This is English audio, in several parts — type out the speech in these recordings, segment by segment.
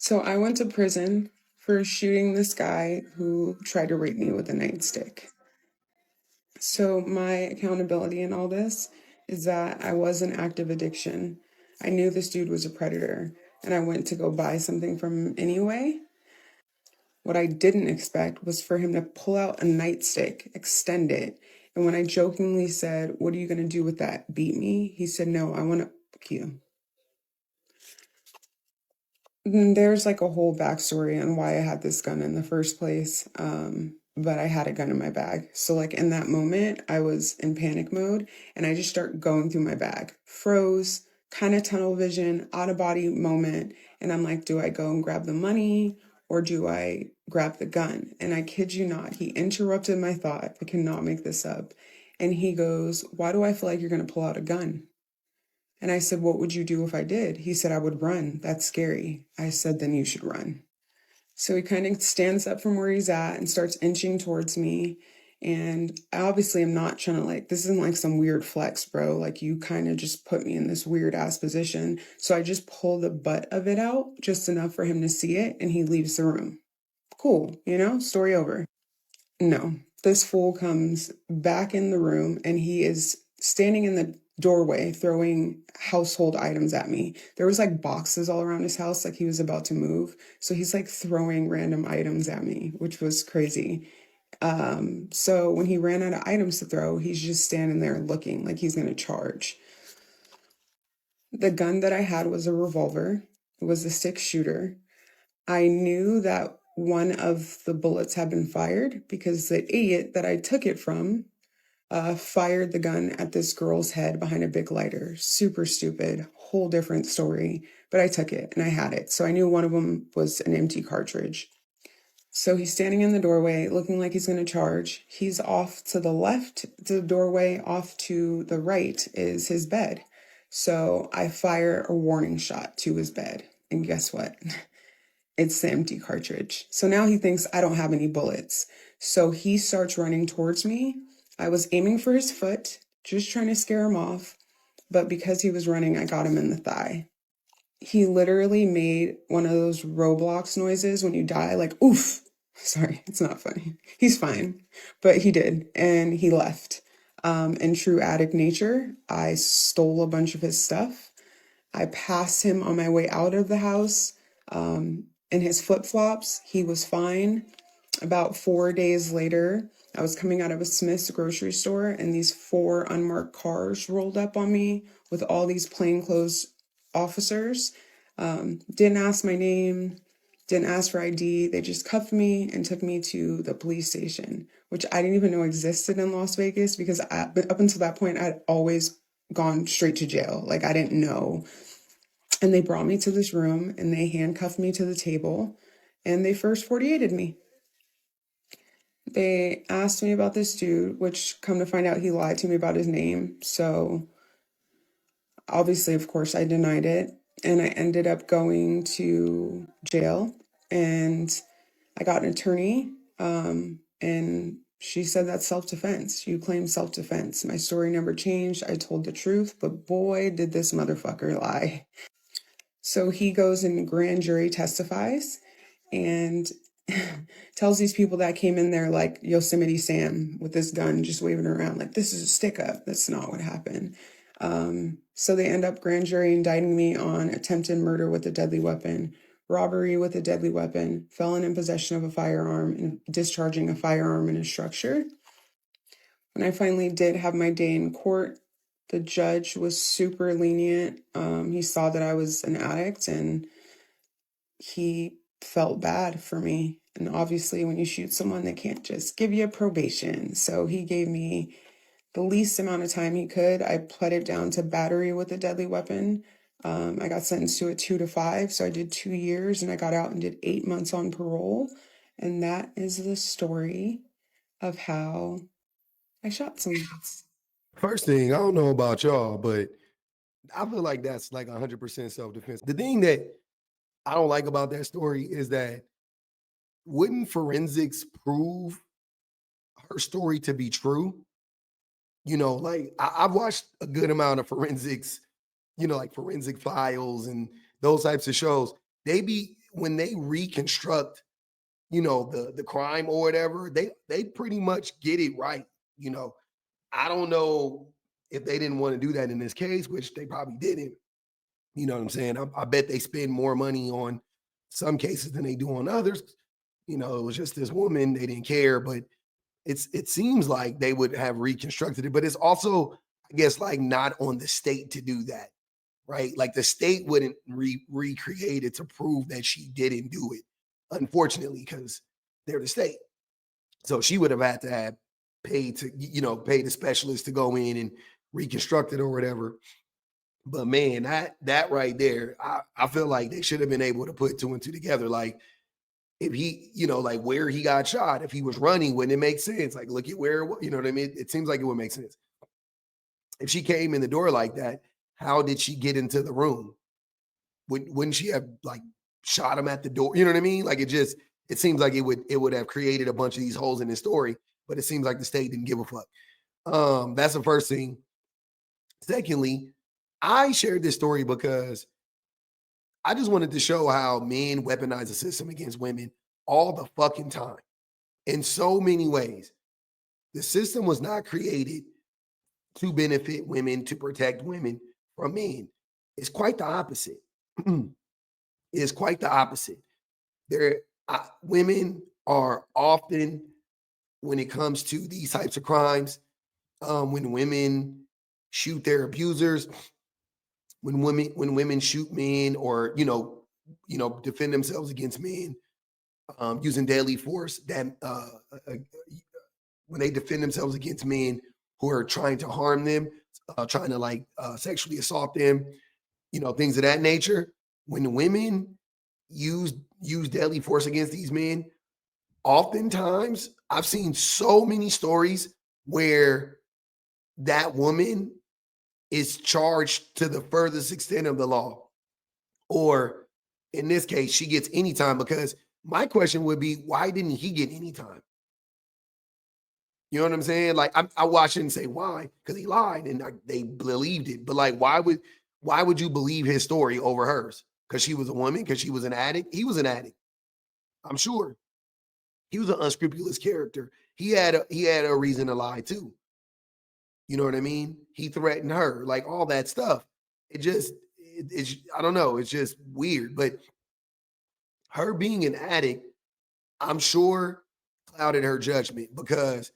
So I went to prison for shooting this guy who tried to rape me with a nightstick. So my accountability in all this is that I was an active addiction. I knew this dude was a predator, and I went to go buy something from him anyway. What I didn't expect was for him to pull out a nightstick, extend it, and when I jokingly said, "What are you going to do with that? Beat me?" He said, "No, I want to fuck you." There's like a whole backstory on why I had this gun in the first place. But I had a gun in my bag. So like in that moment, I was in panic mode and I just start going through my bag. Froze, kind of tunnel vision, out of body moment. And I'm like, do I go and grab the money or do I grab the gun? And I kid you not, he interrupted my thought. I cannot make this up. And he goes, "Why do I feel like you're going to pull out a gun?" And I said, "What would you do if I did?" He said, "I would run. That's scary." I said, "Then you should run." So he kind of stands up from where he's at and starts inching towards me. And I obviously am not trying to like, this isn't like some weird flex, bro. Like you kind of just put me in this weird ass position. So I just pull the butt of it out just enough for him to see it and he leaves the room. Cool, story over. No, this fool comes back in the room and he is standing in the doorway throwing household items at me. There was like boxes all around his house, like he was about to move. So he's like throwing random items at me, which was crazy. So when he ran out of items to throw, he's just standing there looking like he's gonna charge. The gun that I had was a revolver. It was a six shooter. I knew that one of the bullets had been fired because the idiot that I took it from fired the gun at this girl's head behind a big lighter. Super stupid, whole different story. But I took it and I had it. So I knew one of them was an empty cartridge. So he's standing in the doorway looking like he's going to charge. He's off to the left, to the doorway, off to the right is his bed. So I fire a warning shot to his bed. And guess what? It's the empty cartridge. So now he thinks I don't have any bullets. So he starts running towards me. I was aiming for his foot, just trying to scare him off. But because he was running, I got him in the thigh. He literally made one of those Roblox noises when you die, like, oof. Sorry, it's not funny. He's fine. But he did, and he left. In true addict nature, I stole a bunch of his stuff. I passed him on my way out of the house in his flip flops. He was fine. About 4 days later, I was coming out of a Smith's grocery store, and these four unmarked cars rolled up on me with all these plainclothes officers. Didn't ask my name, didn't ask for ID. They just cuffed me and took me to the police station, which I didn't even know existed in Las Vegas because but up until that point, I'd always gone straight to jail. Like I didn't know. And they brought me to this room and they handcuffed me to the table and they first 48'd me. They asked me about this dude, which come to find out he lied to me about his name. So obviously, of course, I denied it. And I ended up going to jail and I got an attorney. And she said that's self-defense. You claim self-defense. My story never changed. I told the truth, but boy, did this motherfucker lie. So he goes and grand jury testifies and tells these people that came in there like Yosemite Sam with this gun just waving around like this is a stick up. That's not what happened. So they end up grand jury indicting me on attempted murder with a deadly weapon, robbery with a deadly weapon, felon in possession of a firearm, and discharging a firearm in a structure. When I finally did have my day in court, the judge was super lenient. He saw that I was an addict and he felt bad for me. And obviously, when you shoot someone, they can't just give you a probation. So he gave me the least amount of time he could. I pled it down to battery with a deadly weapon. I got sentenced to a 2 to 5. So I did 2 years and I got out and did 8 months on parole. And that is the story of how I shot someone. First thing, I don't know about y'all, but I feel like that's like 100% self-defense. The thing that I don't like about that story is that wouldn't forensics prove her story to be true? Like I've watched a good amount of forensics, like forensic files and those types of shows. They be when they reconstruct, the crime or whatever, they pretty much get it right. You know, I don't know if they didn't want to do that in this case, which they probably didn't. You know what I'm saying? I bet they spend more money on some cases than they do on others. It was just this woman, they didn't care, but it seems like they would have reconstructed it, but it's also, I guess, like not on the state to do that, right? Like the state wouldn't recreate it to prove that she didn't do it, unfortunately, because they're the state. So she would have had to have pay the specialist to go in and reconstruct it or whatever. But man, that right there, I feel like they should have been able to put two and two together. Like if he, like where he got shot, if he was running, wouldn't it make sense? Like look at where, you know what I mean? It seems like it would make sense. If she came in the door like that, how did she get into the room? Wouldn't she have like shot him at the door? You know what I mean? Like it seems like it would have created a bunch of these holes in his story, but it seems like the state didn't give a fuck. That's the first thing. Secondly, I shared this story because I just wanted to show how men weaponize the system against women all the fucking time in so many ways. The system was not created to benefit women, to protect women from men. It's quite the opposite. It's quite the opposite. Women are often, when it comes to these types of crimes, when women shoot their abusers, when women shoot men, or defend themselves against men, using deadly force, that uh, when they defend themselves against men who are trying to harm them, trying to like sexually assault them, things of that nature. When women use deadly force against these men, oftentimes I've seen so many stories where that woman is charged to the furthest extent of the law, or in this case, she gets any time. Because my question would be, why didn't he get any time? You know what I'm saying? Like, I shouldn't say why, because he lied and they believed it. But like, why would you believe his story over hers? Because she was a woman? Because she was an addict? He was an addict. I'm sure he was an unscrupulous character. He had a reason to lie too. You know what I mean? He threatened her, like all that stuff. It's I don't know. It's just weird. But her being an addict, I'm sure, clouded her judgment, because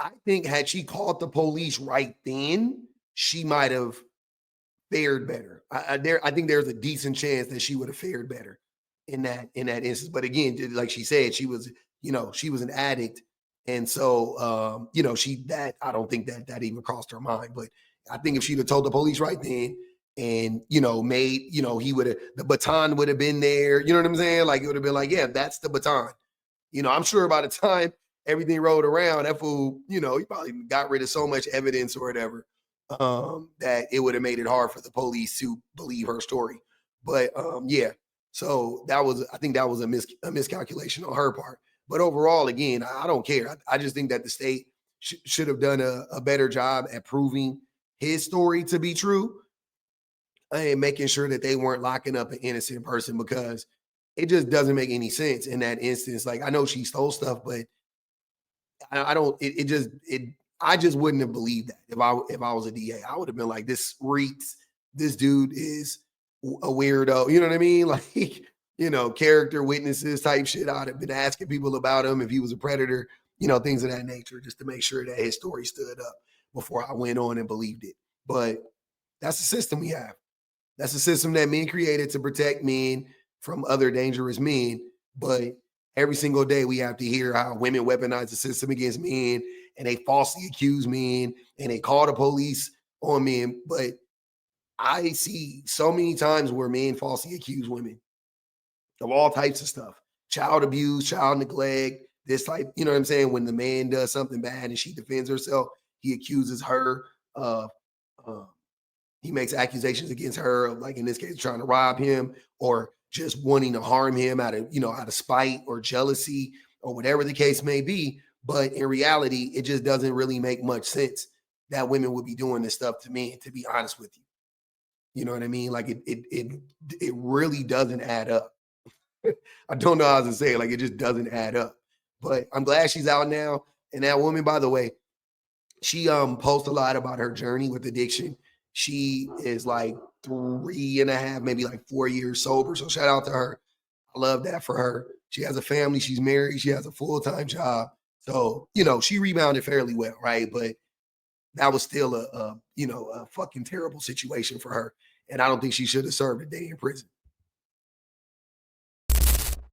I think had she called the police right then, she might have fared better. I think there's a decent chance that she would have fared better in that instance. But again, like she said, she was an addict, and so I don't think that even crossed her mind. But I think if she'd have told the police right then, and made, he would have, the baton would have been there. You know what I'm saying? Like it would have been like, yeah, that's the baton. I'm sure by the time everything rolled around, that fool, he probably got rid of so much evidence or whatever, that it would have made it hard for the police to believe her story. But yeah, so I think that was a miscalculation on her part. But overall, again, I don't care. I just think that the state should have done a better job at proving his story to be true, and making sure that they weren't locking up an innocent person, because it just doesn't make any sense in that instance. Like I know she stole stuff, but I don't. I just wouldn't have believed that if I was a DA. I would have been like, this reeks. This dude is a weirdo. You know what I mean? Like character witnesses type shit. I'd have been asking people about him if he was a predator. Things of that nature, just to make sure that his story stood up before I went on and believed it. But that's the system we have. That's a system that men created to protect men from other dangerous men. But every single day we have to hear how women weaponize the system against men, and they falsely accuse men, and they call the police on men. But I see so many times where men falsely accuse women of all types of stuff: child abuse, child neglect, this type, you know what I'm saying? When the man does something bad and she defends herself, he accuses her of uh, he makes accusations against her of, like in this case, trying to rob him, or just wanting to harm him out of spite or jealousy, or whatever the case may be. But in reality, it just doesn't really make much sense that women would be doing this stuff to men, to be honest with you. You know what I mean? Like it really doesn't add up. I don't know how to say it. Like, it just doesn't add up. But I'm glad she's out now. And that woman, by the way, she posts a lot about her journey with addiction. She is like 3.5, maybe like 4 years sober. So shout out to her. I love that for her. She has a family. She's married. She has a full-time job. So, she rebounded fairly well, right? But that was still a fucking terrible situation for her. And I don't think she should have served a day in prison.